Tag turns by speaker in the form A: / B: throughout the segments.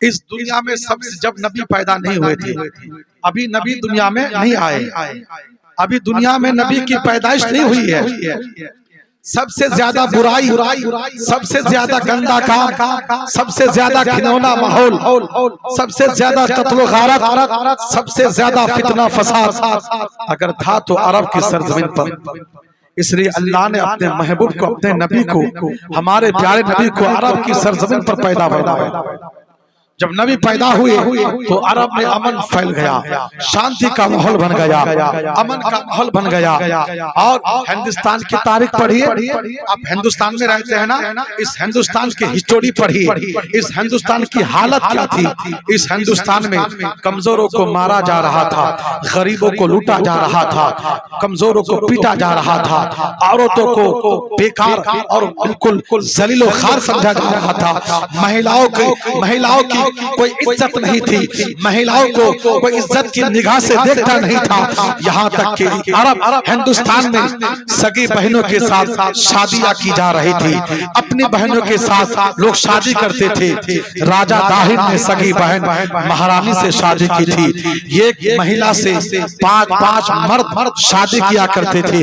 A: इस दुनिया में सबसे, जब नबी पैदा नहीं हुए थे, अभी नबी दुनिया में नहीं आए, अभी दुनिया में नबी की पैदाइश नहीं हुई है, सबसे ज्यादा बुराई, सबसे ज्यादा गंदा काम, सबसे ज्यादा घिनौना माहौल, सबसे ज्यादा कत्ल व गारत, सबसे ज्यादा फितना फसाद अगर था तो अरब की सरजमीन पर। इसलिए अल्लाह ने अपने महबूब को, अपने नबी को, हमारे प्यारे नबी को अरब की सरजमीन पर पैदा बनाया। जब नबी पैदा हुए तो अरब में अमन फैल गया, शांति का माहौल बन गया, अमन का माहौल बन गया। और हिंदुस्तान की तारीख पढ़िए, आप हिंदुस्तान में रहते हैं ना, इस हिंदुस्तान की हिस्टोरी पढ़िए, इस हिंदुस्तान की हालत क्या थी। इस हिंदुस्तान में कमजोरों को मारा जा रहा था, गरीबों को लूटा जा रहा था, कमजोरों को पीटा जा रहा था, औरतों को बेकार और बिल्कुल जलीलो खार समझा जा रहा था, महिलाओं की कोई इज्जत नहीं थी, महिलाओं को कोई इज्जत की निगाह से देखता नहीं था। यहाँ तक कि अरब हिंदुस्तान में सगी बहनों के साथ शादियां की जा रही थी, अपनी बहनों के साथ लोग शादी करते थे। राजा दाहिर ने सगी बहन महारानी से शादी की थी। एक महिला से पांच मर्द शादी किया करते थे।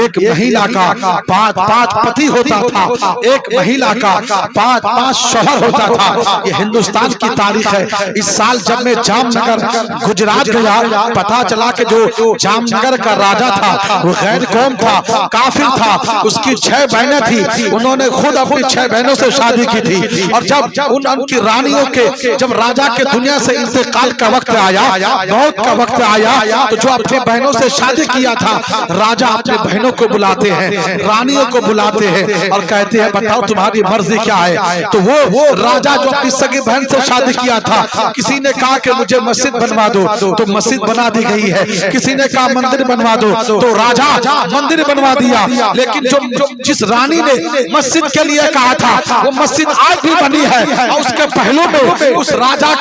A: एक महिला का पांच पति होता था, एक महिला का पांच शौहर होता था। ये हिंदुस्तान की तारीख है। इस साल जब मैं जामनगर गुजरात गया, पता चला कि जो जामनगर का राजा था वो गैर कौम था, काफिर था, उसकी 6 बहनें थी, उन्होंने खुद अपनी 6 बहनों से शादी की थी। और जब उनकी रानियों के, जब राजा के दुनिया से इंतकाल का वक्त आया, मौत का वक्त आया, तो जो अपनी बहनों से शादी किया था, राजा अपने बहनों को बुलाते हैं, रानियों को बुलाते हैं और कहते हैं बताओ तुम्हारी मर्जी क्या है। तो वो राजा जो अपनी सगी बहन से शादी किया था, किसी ने कहा कि मुझे मस्जिद बनवा दो, तो मस्जिद बना दी गई है। किसी ने कहा मंदिर बनवा दो, तो राजा मंदिर बनवा दिया। लेकिन जो जिस रानी ने मस्जिद के लिए कहा था, वो मस्जिद आज भी बनी है और उसके पहलू में उस राजा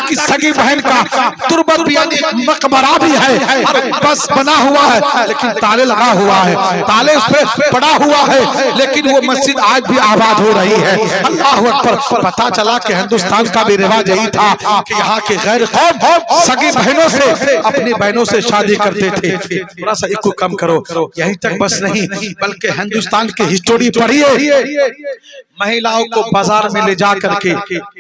A: की सगी बहन का तुर्बत भी, मकबरा भी है, बस बना हुआ है, लेकिन ताले लगा हुआ है, ताले उस पे पड़ा हुआ है, लेकिन वो मस्जिद आज भी आबाद हो रही है। अल्लाह अकबर। पता चला कि हिंदुस्तान का भी रिवाज यही था कि यहाँ के गैर कौम सगी बहनों से, अपनी बहनों से शादी करते थे। थोड़ा सा इसको कम करो। यहीं तक बस नहीं, बल्कि हिंदुस्तान की हिस्टोरी पढ़िए। महिलाओं को बाजार में ले जा करके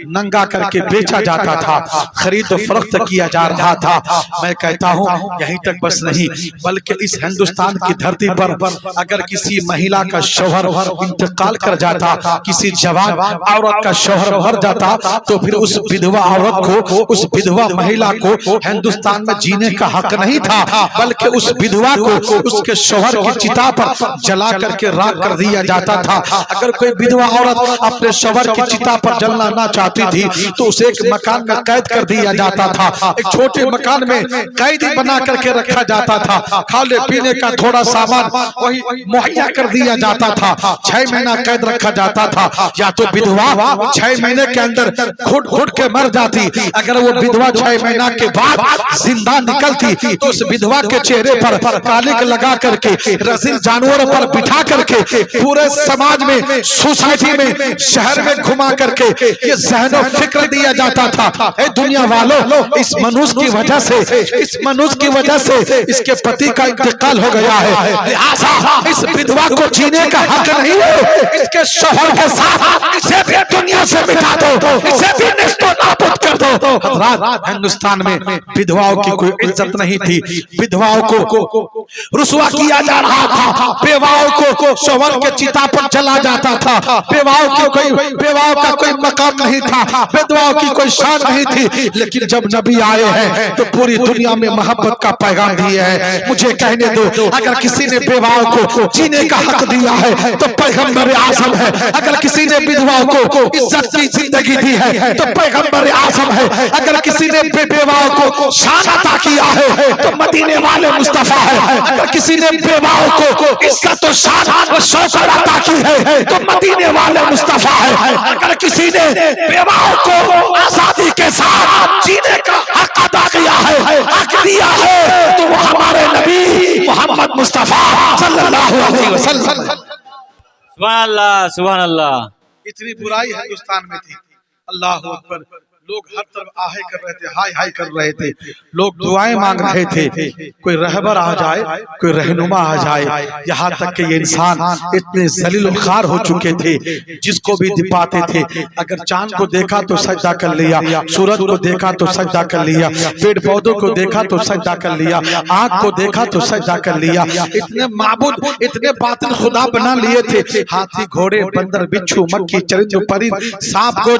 A: नंगा करके बेचा जाता था, खरीद फरोख्त किया जा रहा था। मैं कहता हूँ यहीं तक बस नहीं, बल्कि इस हिंदुस्तान की धरती पर अगर किसी महिला का शौहर इंतकाल कर जाता, किसी जवान औरत का शौहर मर जाता, तो फिर उस विधवा औरत को, उस विधवा महिला को हिंदुस्तान में जीने का हक नहीं था, बल्कि उस विधवा को उसके शौहर की चिता पर जला करके राख कर दिया जाता था। अगर कोई विधवा औरत अपने शौहर की चिता पर जलना ना चाहती थी तो उसे एक मकान में कैद कर दिया जाता था। एक छोटे मकान में कैदी बना करके रखा जाता था, खाने पीने का थोड़ा सामान वही मुहैया कर दिया जाता था। 6 महीना कैद रखा जाता था। या तो विधवा 6 महीने के अंदर घुट के मर जाती, अगर वो विधवा 6 महीना के बाद जिंदा निकलती तो उस विधवा के चेहरे पर कालिक लगा करके रसील जानवरों पर बिठा करके पूरे समाज में, सोसाइटी में, शहर में घुमा करके ये ज़हनो फिक्र दिया जाता था। ए दुनिया वालों, इस मनुष्य की वजह से, इस मनुष्य की वजह से इसके पति का इंतकाल हो गया है, लिहाजा इस विधवा को जीने का हक नहीं है। इसके शौहर के साथ इसे भी दुनिया से मिटा दो, इसे भी नेस्तनाबूद कर दो। हज़रात, हिंदुस्तान में विधवाओं की कोई इज्जत नहीं थी, विधवाओं को रुसवा किया जा रहा था, बेवाओं को शौहर के चिता पर जला जाता था, बेवाओं का कोई मकाम नहीं था, विधवाओं की कोई शान नहीं थी। लेकिन जब नबी आए हैं तो पूरी दुनिया में मोहब्बत का पैगाम दिए हैं। मुझे कहने दो, अगर किसी ने बेवाओं को जीने का हक दिया है तो पैगंबर आज़म है। अगर किसी ने विधवाओं को इज्जत की जिंदगी दी है तो पैगंबर आज़म है। अगर किसी ने बेवाओं को शान अता किया है तो मदीने वाले मुस्तफा है। अगर किसी ने बेवाओं को इज्जत और शान और शौकत अता की है तो मदीने वाले मुस्तफा है। अगर किसी ने बेवाओं को आजादी के साथ जीने का हक अदा किया है, हक दिया है, तो वो हमारे नबी मोहम्मद मुस्तफा सल्लल्लाहु अलैहि वसल्लम।
B: सुभान अल्लाह, सुभान अल्लाह।
A: इतनी बुराई हिंदुस्तान में थी। अल्लाह अकबर। लोग हर तरफ आहे कर रहे थे, हाय हाय कर रहे थे, लोग दुआएं मांग रहे थे, कोई रहबर आ जाए, कोई रहनुमा आ जाए। यहाँ तक कि ये इंसान इतने जलील खार हो चुके थे, जिसको भी पाते थे, अगर चांद को देखा तो सजदा कर लिया, सूरज को देखा तो सजदा कर लिया, पेड़ पौधों को देखा तो सजदा कर लिया, आग को देखा तो सजदा कर लिया। इतने माबूद, इतने बातिल खुदा बना लिए थे। हाथी, घोड़े, बंदर, बिच्छू, मक्खी, चरिंद, परिंद, सांप को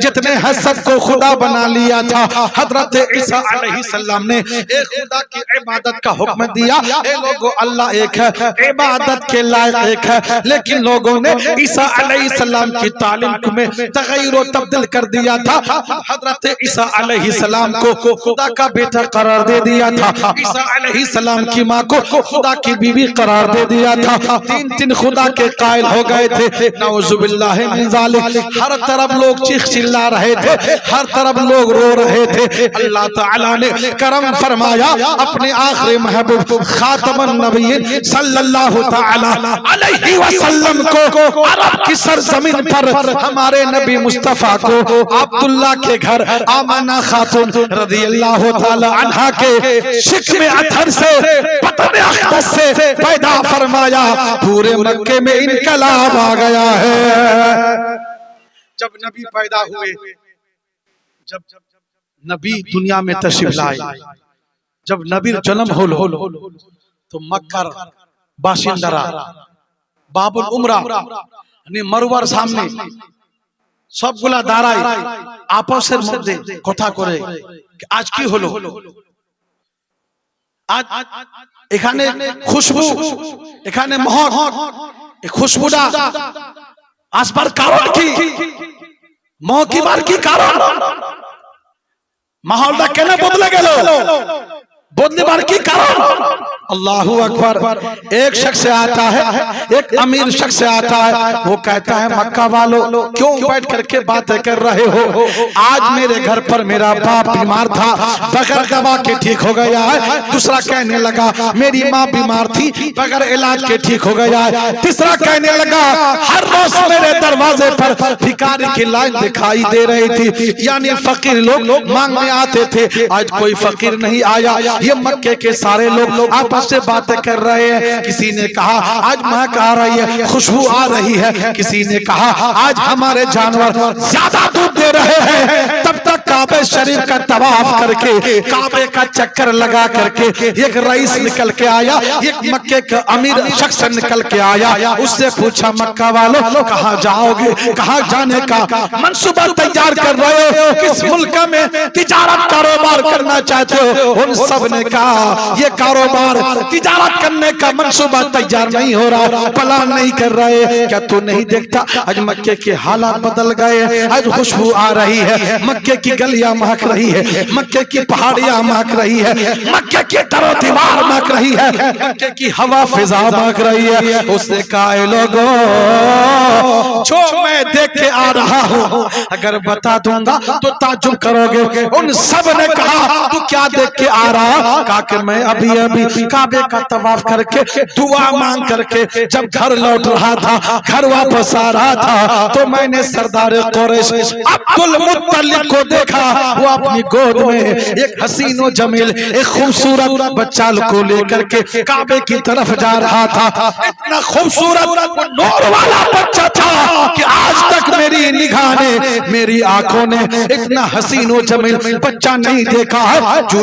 A: जितने हैं सबको खुदा बना लिया था। हजरत ईसा अलैहिस्सलाम ने एक खुदा की इबादत का हुक्म दिया। ए लोगों, अल्लाह एक है, इबादत के लायक एक है, लेकिन लोगों ने ईसा अलैहिस्सलाम की तालीम में तगय्युर व तब्दील कर दिया था। हजरत ईसा अलैहिस्सलाम को खुदा का बेटा करार दे दिया था। ईसा अलैहिस्सलाम की माँ को खुदा की बीवी करार दे दिया था। तीन तीन खुदा के कायल हो गए थे। नऊजुबिल्लाहि मिन ज़ालिक। हर तरफ लोग चीख चिल्ला रहे थे, हर तरफ लोग रो रहे थे। अल्लाह ताला ने करम फरमाया, अपने आखिरी महबूब खातमुन नबिय्यीन सल्लल्लाहु ताला अलैहि वसल्लम को अरब की सरजमीन पर हमारे नबी मुस्तफा को अब्दुल्ला के घर आमना खातून रज़ियल्लाहु ताला अन्हा के शिक में अथर से बतन अक़दस से पैदा फरमाया। पूरे मक्के में इनकलाब आ गया है। जब नबी पैदा हुए, जब नबी दुनिया में तशरीफ लाए, जब नबी जन्म हो तो मक्का बाशिंदरा बाबुल उमरा ने मरवार सामने सबगुला दाঁড়ায় आपसेर मध्य कथा करे आज की हलो, आज এখানে খুশবু, এখানে महक, এই খুশবুটা আসবার কারণ কি, মহকিবার কি কারণ, মাহौलটা কেন বদলে গেল, बदलने की कारण। अल्लाहू अकबर। एक शख्स आता है, एक अमीर शख्स आता है, वो कहता है मक्का वालों क्यों बैठ करके बातें कर रहे हो, आज मेरे घर पर मेरा बाप बीमार था, बगैर दवा के ठीक हो गया है। दूसरा कहने लगा मेरी माँ बीमार थी, बगैर इलाज के ठीक हो गया है। तीसरा कहने लगा हर रोज मेरे दरवाजे पर भिखारी की लाइन दिखाई दे रही थी, यानी फकीर लोग मांगने आते थे। आज कोई फकीर नहीं आया। ये मक्के के सारे लोग आपस से बातें कर रहे हैं। किसी ने कहा आज महक आ रही है, खुशबू आ रही है। किसी ने कहा आज हमारे जानवर ज्यादा दूध दे रहे हैं। तब तक काबे शरीफ का तवाफ करके, काबे का चक्कर लगा करके एक रईस निकल के आया, एक मक्के का अमीर शख्स निकल के आया। उससे पूछा मक्का वालों कहाँ जाओगे, कहाँ जाने का मंसूबा तैयार कर रहे हो, किस मुल्क में तिजारत कारोबार करना चाहते हो। उन सब ने कहा ये कारोबार तिजारत करने का मंसूबा तैयार नहीं हो रहा, प्लान नहीं कर रहे। क्या तू नहीं देखता आज मक्के के हालात बदल गए, आज खुशबू आ रही है, मक्के की गलियां महक रही है, मक्के की पहाड़ियां महक रही है, मक्के की दरो दीवार महक रही है, मक्के की हवा फिजा महक रही है। उसने कहा लोगों जो मैं देख के आ रहा हूँ अगर बता दूंगा तो ताज्जुब करोगे। उन सब ने कहा तू क्या देख के आ रहा, कहा कि मैं अभी अभी काबे का तवाफ करके दुआ मांग करके जब घर लौट रहा था, घर वापस आ रहा था, तो मैंने सरदार कुरैश अब्दुल मुत्तलिब को देखा। वो अपनी गोद में एक हसीनो जमील, एक खूबसूरत बच्चा को लेकर के काबे की तरफ जा रहा था। इतना खूबसूरत नूर वाला बच्चा था कि आज तक मेरी निगाह ने, मेरी आंखों ने इतना हसीनो जमील बच्चा नहीं देखा है।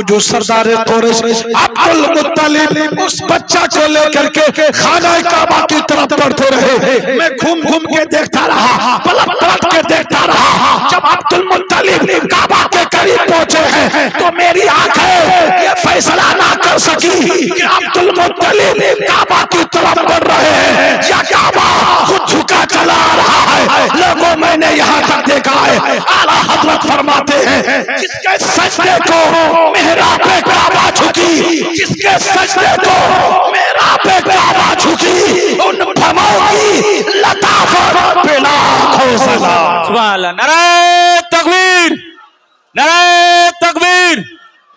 A: जो सरदार कुरैश अब्दुल मुत्तलिब उस बच्चा को लेकर के खाना काबा की तरफ बढ़ते रहे। मैं घूम घूम के देखता रहा, पलट पलट के देखता रहा। जब अब्दुल मुत्तलिब काबा के करीब पहुंचे हैं तो मेरी आंखें ये फैसला ना कर सकी कि अब्दुल मुत्तलिब काबा की तरफ बढ़ रहे हैं या काबा खुद झुका चला आ रहा है। लोगों मैंने यहाँ तक देखा है, आला हजरत फरमाते हैं जिसके सजदे को मेहराब पे काबा झुकी, जिसके सजदे को मेहराब पे काबा झुकी, उन भवों की लताफत पे लाखों सलाम।
B: सुभान अल्लाह। नारे तकबीर, नारे तकबीर,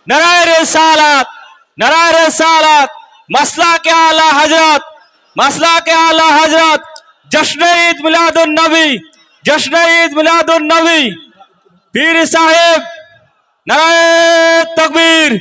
B: नारे रिसालत, नारे रिसालत। मसला के आला हजरत, मसला के आला हजरत जश्न ईद मिलादुन नबी, जश्न ईद मिलादुन नबी। पीर साहिब नाराए तकबीर